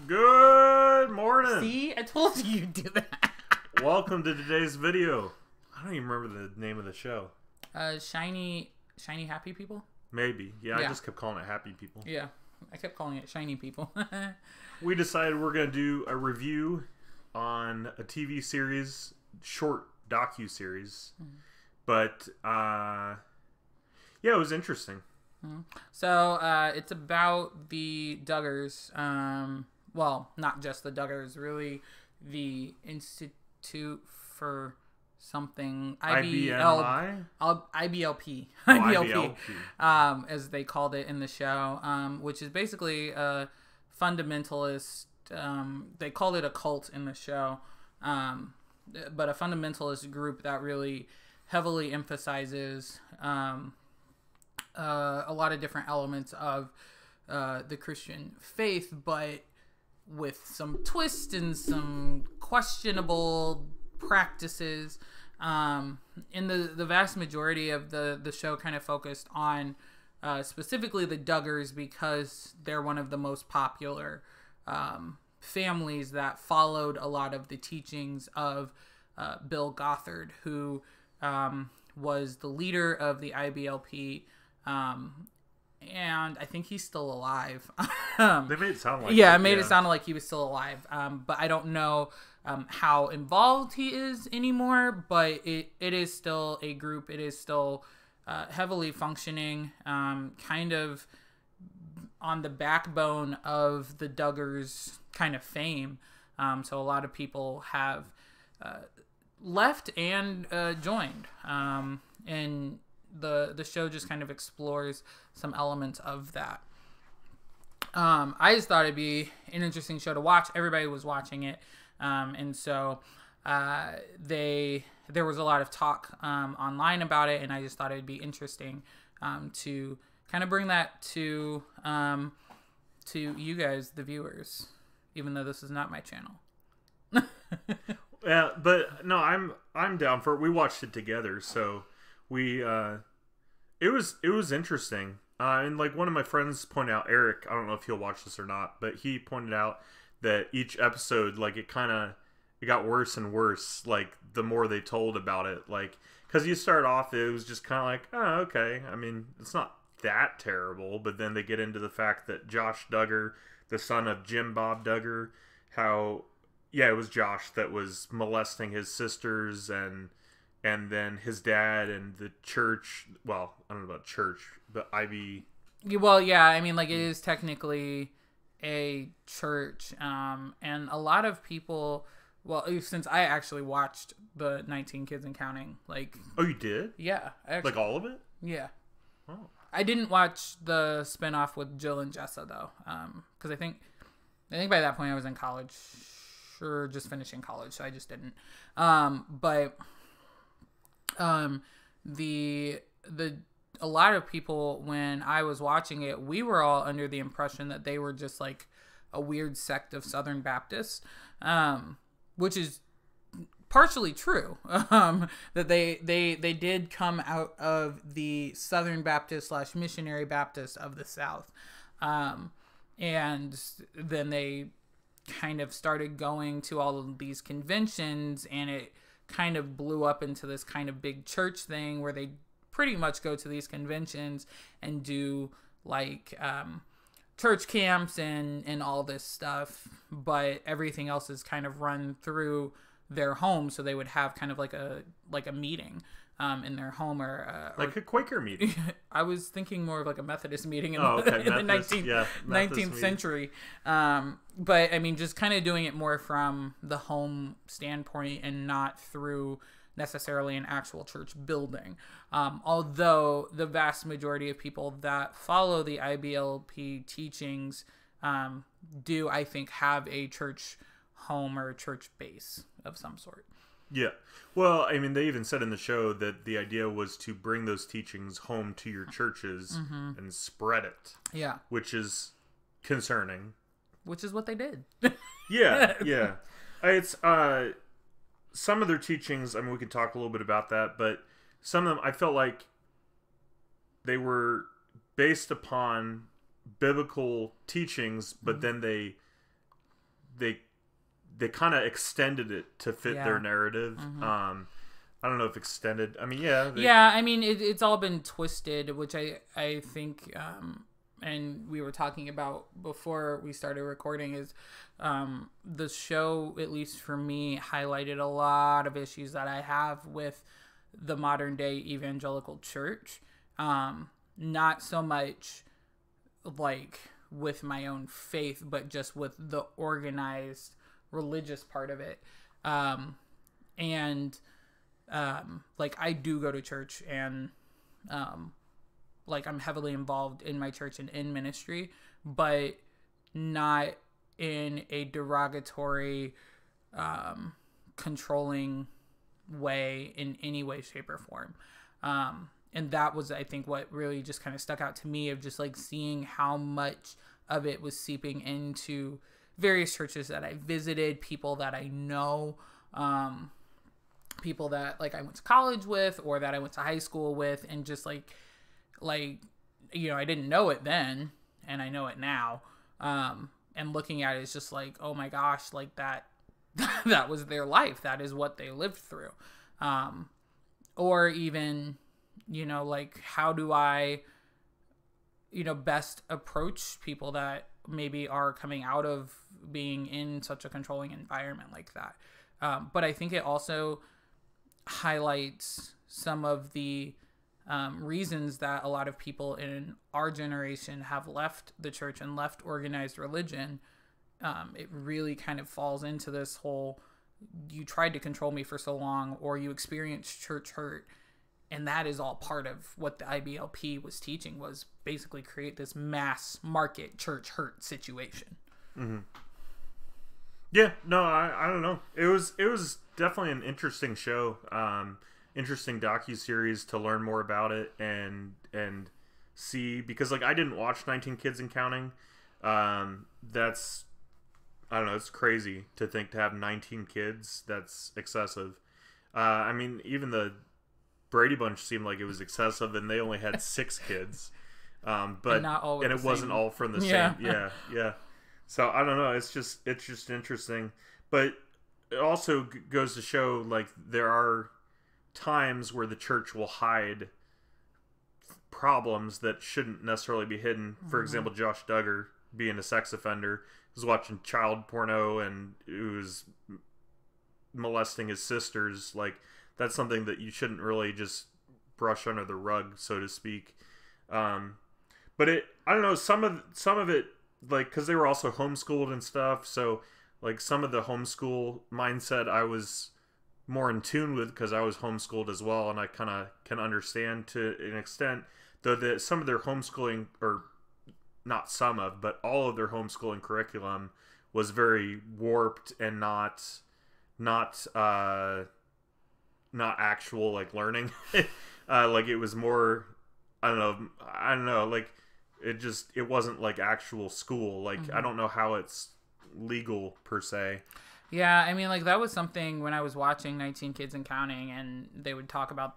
Good morning. See, I told you you'd do that. Welcome to today's video. I don't even remember the name of the show. Shiny happy people? Maybe. Yeah, I Yeah. just kept calling it Happy People. Yeah, I kept calling it shiny people. We decided we're going to do a review on a TV series, short docu-series. But, yeah, it was interesting. So, it's about the Duggars. Well, not just the Duggars, really the Institute for something. IBMI? IBLP. Oh, IBLP. As they called it in the show, which is basically a fundamentalist. They called it a cult in the show, but a fundamentalist group that really heavily emphasizes a lot of different elements of the Christian faith, but with some twists and some questionable practices. And the vast majority of the show kind of focused on specifically the Duggars because they're one of the most popular families that followed a lot of the teachings of Bill Gothard, who was the leader of the IBLP. And I think he's still alive. They made it sound like it made it sound like he was still alive. But I don't know how involved he is anymore. But it is still a group. It is still heavily functioning, kind of on the backbone of the Duggars kind of fame. So a lot of people have left and joined. And the show just kind of explores some elements of that. I just thought it'd be an interesting show to watch. Everybody was watching it, and so there was a lot of talk online about it, and I just thought it'd be interesting to kind of bring that to you guys, the viewers, even though this is not my channel. Yeah, but no, I'm down for it. We watched it together, so we it was interesting. And like one of my friends pointed out, Eric, I don't know if he'll watch this or not, but he pointed out that each episode, like it got worse and worse, like the more they told about it. Like, because you start off, it was just kind of like, oh, okay. I mean, it's not that terrible, but then they get into the fact that Josh Duggar, the son of Jim Bob Duggar, it was Josh that was molesting his sisters, and then his dad and the church. Well, I don't know about church, but Ivy. Well, yeah, I mean, like it is technically a church, and a lot of people. Well, since I actually watched the 19 Kids and Counting, like. Oh, you did? Yeah, like all of it. Yeah. Oh. I didn't watch the spinoff with Jill and Jessa though, because I think by that point I was in college, or just finishing college, so I just didn't. But a lot of people, when I was watching it, we were all under the impression that they were just like a weird sect of Southern Baptists, which is partially true. That they did come out of the Southern Baptist / Missionary Baptist of the South, and then they kind of started going to all of these conventions, and it kind of blew up into this kind of big church thing where they pretty much go to these conventions and do like church camps and all this stuff, but everything else is kind of run through their home. So they would have kind of like a meeting in their home, or like a Quaker meeting. I was thinking more of like a Methodist meeting in, the 19th century. But I mean, just kind of doing it more from the home standpoint and not through necessarily an actual church building. Although the vast majority of people that follow the IBLP teachings do, I think, have a church home or a church base of some sort. Yeah. Well, I mean, they even said in the show that the idea was to bring those teachings home to your churches and spread it. Yeah. Which is concerning. Which is what they did. Yeah. It's some of their teachings, I mean, we could talk a little bit about that, but some of them, I felt like they were based upon biblical teachings, but then they they kind of extended it to fit Yeah. their narrative. I don't know if extended. I mean, yeah. Yeah, I mean, it's all been twisted, which I think, and we were talking about before we started recording, is the show, at least for me, highlighted a lot of issues that I have with the modern day evangelical church. Not so much like with my own faith, but just with the organized religious part of it. Like I do go to church, and like I'm heavily involved in my church and in ministry, but not in a derogatory, controlling way in any way, shape, or form. And that was, I think, what really just kind of stuck out to me, of just like seeing how much of it was seeping into various churches that I visited, people that I know, people that like I went to college with or that I went to high school with, and just like, you know, I didn't know it then and I know it now. And looking at it, it's just like, oh my gosh, like that was their life. That is what they lived through. Or even, you know, like, how do I, you know, best approach people that maybe are coming out of being in such a controlling environment like that. But I think it also highlights some of the reasons that a lot of people in our generation have left the church and left organized religion. It really kind of falls into this whole, you tried to control me for so long, or you experienced church hurt. And that is all part of what the IBLP was teaching, was basically create this mass market church hurt situation. Mm-hmm. Yeah, no, I don't know. It was definitely an interesting show, interesting docuseries to learn more about it and see, because like I didn't watch 19 Kids and Counting. That's, I don't know, it's crazy to think to have 19 kids. That's excessive. I mean, even the Brady Bunch seemed like it was excessive, and they only had 6 kids. But and it wasn't all from the same. Yeah. So I don't know. It's just interesting, but it also goes to show, like, there are times where the church will hide problems that shouldn't necessarily be hidden. For example, Josh Duggar, being a sex offender, was watching child porno and was molesting his sisters. Like, that's something that you shouldn't really just brush under the rug, so to speak. But I don't know, some of it, like, because they were also homeschooled and stuff, so like some of the homeschool mindset I was more in tune with because I was homeschooled as well, and I kind of can understand to an extent, though that some of their homeschooling, or not some of, but all of their homeschooling curriculum was very warped and not actual, like, learning. Like, it was more, I don't know, like, it wasn't like actual school. Like, I don't know how it's legal per se. Yeah, I mean, like, that was something when I was watching 19 Kids and Counting, and they would talk about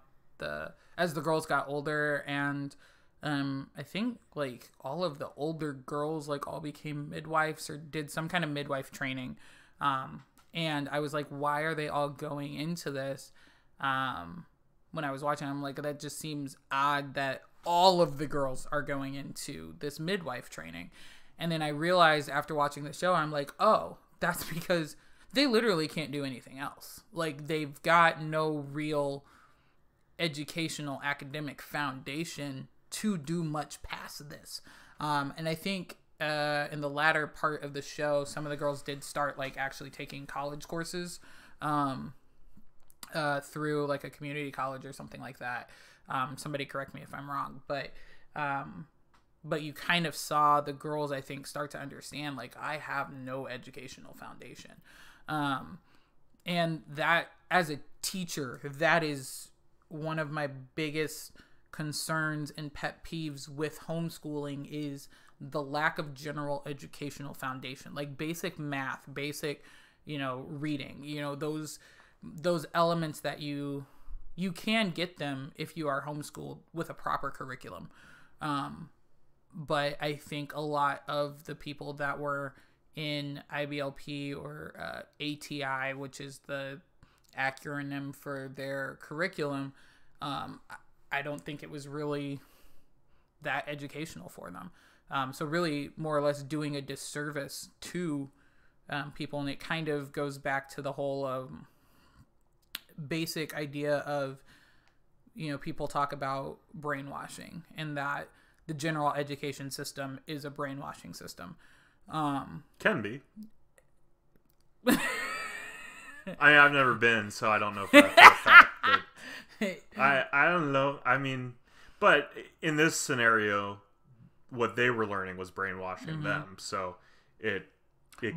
as the girls got older, and I think, like, all of the older girls, like, all became midwives or did some kind of midwife training. And I was like, why are they all going into this? When I was watching, I'm like, that just seems odd that all of the girls are going into this midwife training. And then I realized after watching the show, I'm like, oh, that's because they literally can't do anything else. Like, they've got no real educational academic foundation to do much past this. And I think in the latter part of the show, some of the girls did start, like, actually taking college courses through, like, a community college or something like that. Somebody correct me if I'm wrong, but you kind of saw the girls, I think, start to understand, like, I have no educational foundation. And that, as a teacher, that is one of my biggest concerns and pet peeves with homeschooling, is the lack of general educational foundation, like basic math, basic, reading, those elements that you can get them if you are homeschooled with a proper curriculum. But I think a lot of the people that were in IBLP or ATI, which is the acronym for their curriculum, I don't think it was really that educational for them. So really, more or less, doing a disservice to people, and it kind of goes back to the whole basic idea of, people talk about brainwashing, and that the general education system is a brainwashing system. Can be. I've never been, so I don't know if that's a fact. But I don't know. I mean, but in this scenario, what they were learning was brainwashing them, so it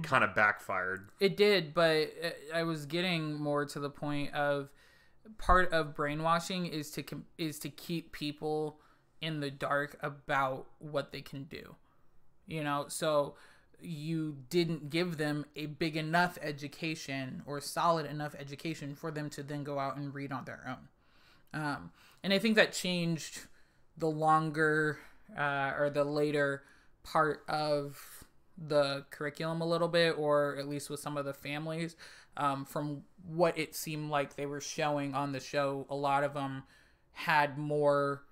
kind of backfired. It did, but I was getting more to the point of part of brainwashing is to keep people in the dark about what they can do. So you didn't give them a big enough education or solid enough education for them to then go out and read on their own. And I think that changed the longer or the later part of the curriculum a little bit, or at least with some of the families. From what it seemed like they were showing on the show, a lot of them had more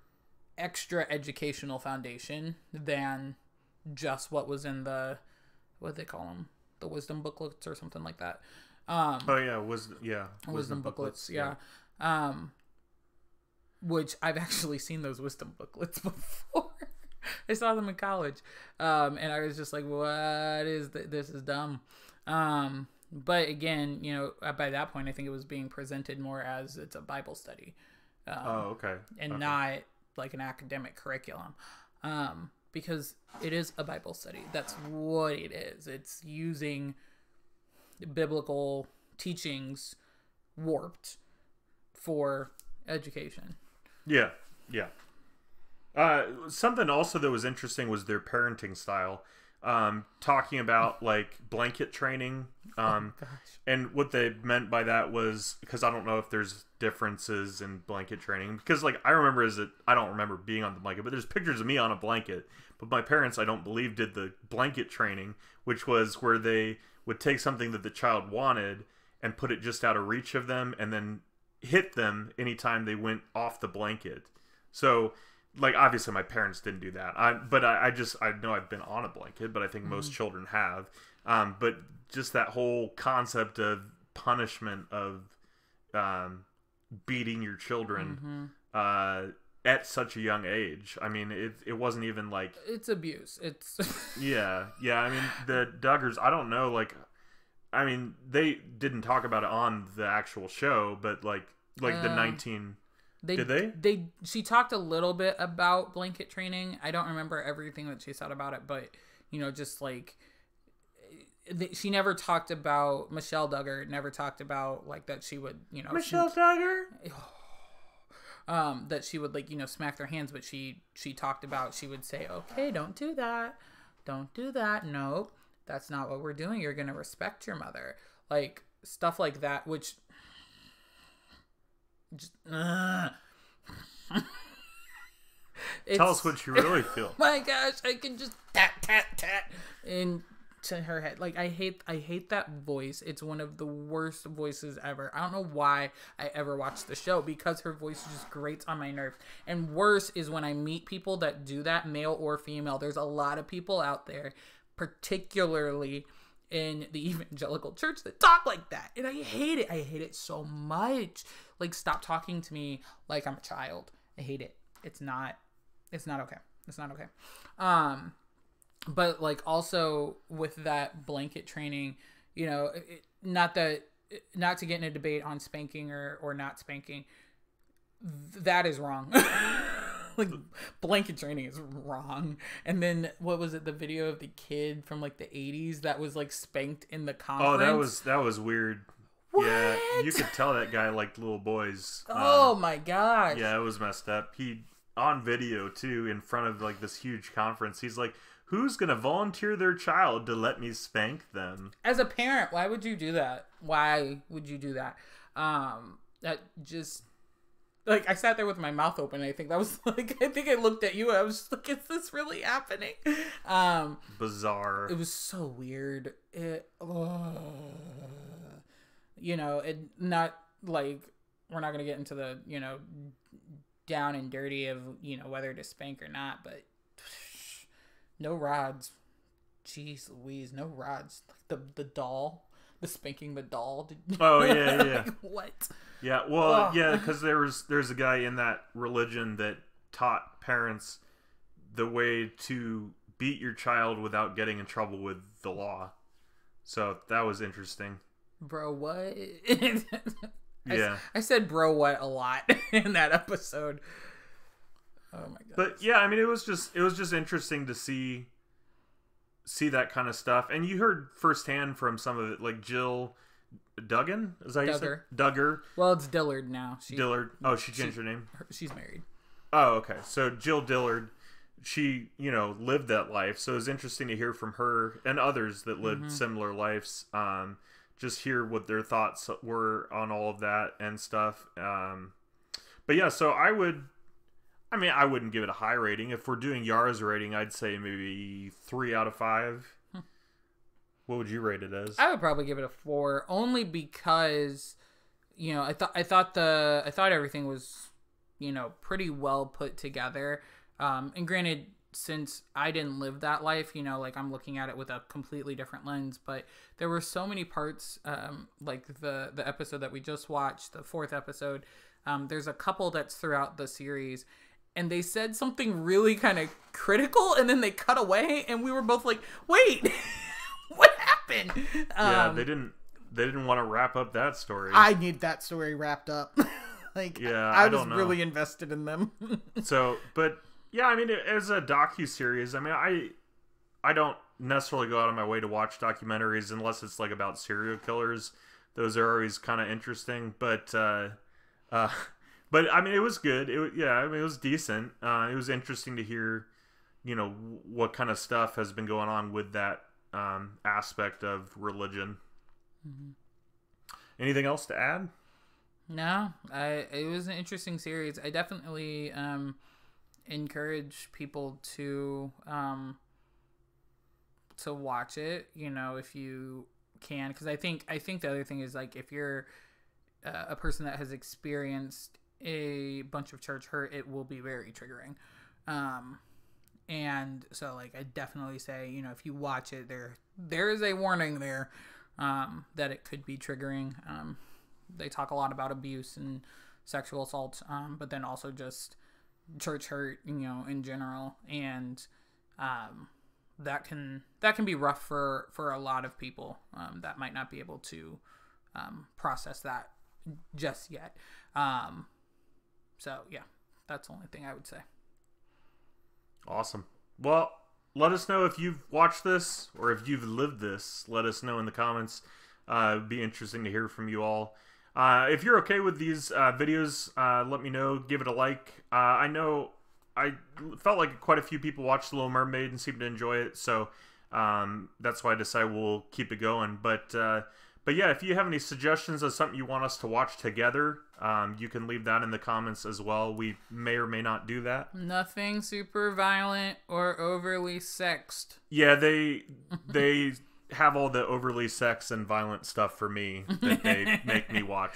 extra educational foundation than just what was in the, what do they call them? The wisdom booklets or something like that. Wisdom booklets. Yeah. Which I've actually seen those wisdom booklets before. I saw them in college. And I was just like, what is this is dumb. But again, by that point, I think it was being presented more as it's a Bible study. And not like an academic curriculum. Because it is a Bible study. That's what it is. It's using biblical teachings warped for education. Yeah. Something also that was interesting was their parenting style. Talking about like blanket training. And what they meant by that was, because I don't know if there's differences in blanket training, because like I don't remember being on the blanket, but there's pictures of me on a blanket. But my parents, I don't believe, did the blanket training, which was where they would take something that the child wanted and put it just out of reach of them, and then hit them anytime they went off the blanket. So, like, obviously my parents didn't do that. I know I've been on a blanket, but I think most children have. But just that whole concept of punishment of beating your children at such a young age. I mean, it wasn't even like... It's abuse. It's... Yeah. I mean, the Duggars, I don't know, like... I mean, they didn't talk about it on the actual show, but like the 19... Did they? She talked a little bit about blanket training. I don't remember everything that she said about it, but, just like... She never talked about... Michelle Duggar never talked about, like, that she would, Michelle Duggar? That she would, like, smack their hands, but she talked about, she would say, okay, don't do that. Don't do that. Nope. That's not what we're doing. You're going to respect your mother. Like, stuff like that, which... Just, Tell us what you really feel. My gosh, I can just tat into her head. Like, I hate that voice. It's one of the worst voices ever. I don't know why I ever watched the show, because her voice just grates on my nerves. And worse is when I meet people that do that, male or female. There's a lot of people out there, particularly in the evangelical church, that talk like that, and I hate it. I hate it so much. Like, stop talking to me like I'm a child. I hate it. It's not okay. It's not okay. But like, also with that blanket training, not to get in a debate on spanking or not spanking, that is wrong. Like, blanket training is wrong. And then what was it, the video of the kid from like the 80s that was like spanked in the conference? Oh, that was weird. What? Yeah, you could tell that guy liked little boys. Oh my gosh. Yeah, it was messed up. He, on video too, in front of like this huge conference, he's like, who's gonna volunteer their child to let me spank them? As a parent, why would you do that? Why would you do that? That just... like I sat there with my mouth open. I think that was like I think I looked at you. And I was just like, is this really happening? Bizarre. It was so weird. It not like we're not gonna get into the down and dirty of whether to spank or not, but no rods. Jeez Louise, no rods. Like the doll, the spanking the doll. Oh yeah. Like, what? Yeah, well, yeah, because there's a guy in that religion that taught parents the way to beat your child without getting in trouble with the law. So that was interesting. Bro, what? Yeah. I said bro what a lot in that episode. Oh my god. But yeah, I mean it was just interesting to see that kind of stuff. And you heard firsthand from some of it, like Jill Duggan? Is that how you say it? Duggar. Well, it's Dillard now. Dillard. Oh, she changed her name? She's married. Oh, okay. So Jill Dillard, she, lived that life. So it was interesting to hear from her and others that lived similar lives. Just hear what their thoughts were on all of that and stuff. But yeah, so I wouldn't give it a high rating. If we're doing Yara's rating, I'd say maybe 3 out of 5. What would you rate it as? I would probably give it a 4, only because, I thought everything was, pretty well put together. And granted, since I didn't live that life, like I'm looking at it with a completely different lens, but there were so many parts, like the episode that we just watched, the 4th episode. There's a couple that's throughout the series, and they said something really kind of critical, and then they cut away, and we were both like, wait, what happened? Yeah, they didn't want to wrap up that story. I need that story wrapped up. Like, yeah, I was really invested in them. So, but yeah, I mean, as a docuseries, I mean, I don't necessarily go out of my way to watch documentaries unless it's like about serial killers. Those are always kind of interesting, but I mean, it was good. It was decent. It was interesting to hear, what kind of stuff has been going on with that aspect of religion. Mm-hmm. Anything else to add? No, it was an interesting series. I definitely encourage people to watch it, if you can, because I think the other thing is, like, if you're a person that has experienced a bunch of church hurt, it will be very triggering. And so, like, I definitely say, if you watch it, there is a warning there that it could be triggering. They talk a lot about abuse and sexual assault, but then also just church hurt, in general. And that can be rough for a lot of people that might not be able to process that just yet. So yeah, that's the only thing I would say. Awesome. Well, let us know if you've watched this or if you've lived this. Let us know in the comments. It'd be interesting to hear from you all. If you're okay with these videos, let me know. Give it a like. I know I felt like quite a few people watched The Little Mermaid and seemed to enjoy it, so that's why I decided we'll keep it going. But yeah, if you have any suggestions of something you want us to watch together, you can leave that in the comments as well. We may or may not do that. Nothing super violent or overly sexed. Yeah, they have all the overly sex and violent stuff for me that they make me watch.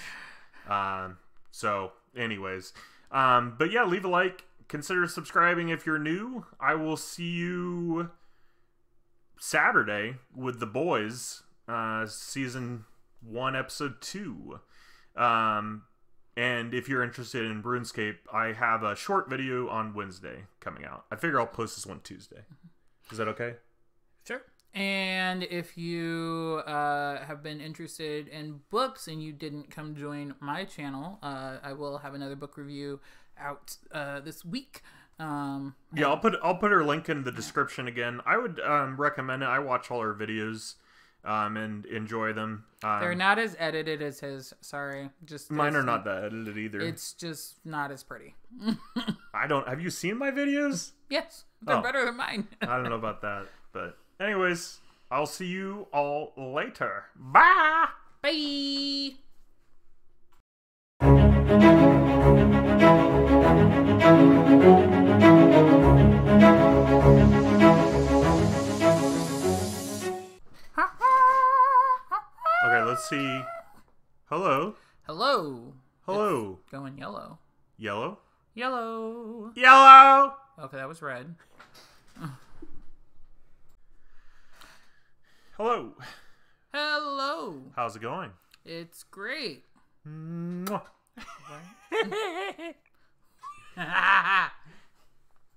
So anyways, but yeah, leave a like, consider subscribing if you're new. I will see you Saturday with The Boys, season 1, episode 2. And if you're interested in RuneScape, I have a short video on Wednesday coming out. I figure I'll post this one Tuesday. Is that okay? Sure. And if you have been interested in books and you didn't come join my channel, I will have another book review out this week. Yeah, I'll put her link in the description again. I would recommend it. I watch all her videos and enjoy them. They're not as edited as his. Sorry, just mine are not that edited either. It's just not as pretty. Have you seen my videos? Yes, they're better than mine. I don't know about that, but anyways, I'll see you all later. Bye. Bye. Okay, let's see. Hello. Hello. Hello. It's going yellow. Yellow. Yellow. Yellow. Okay, that was red. Hello. Hello. How's it going? It's great. Mwah.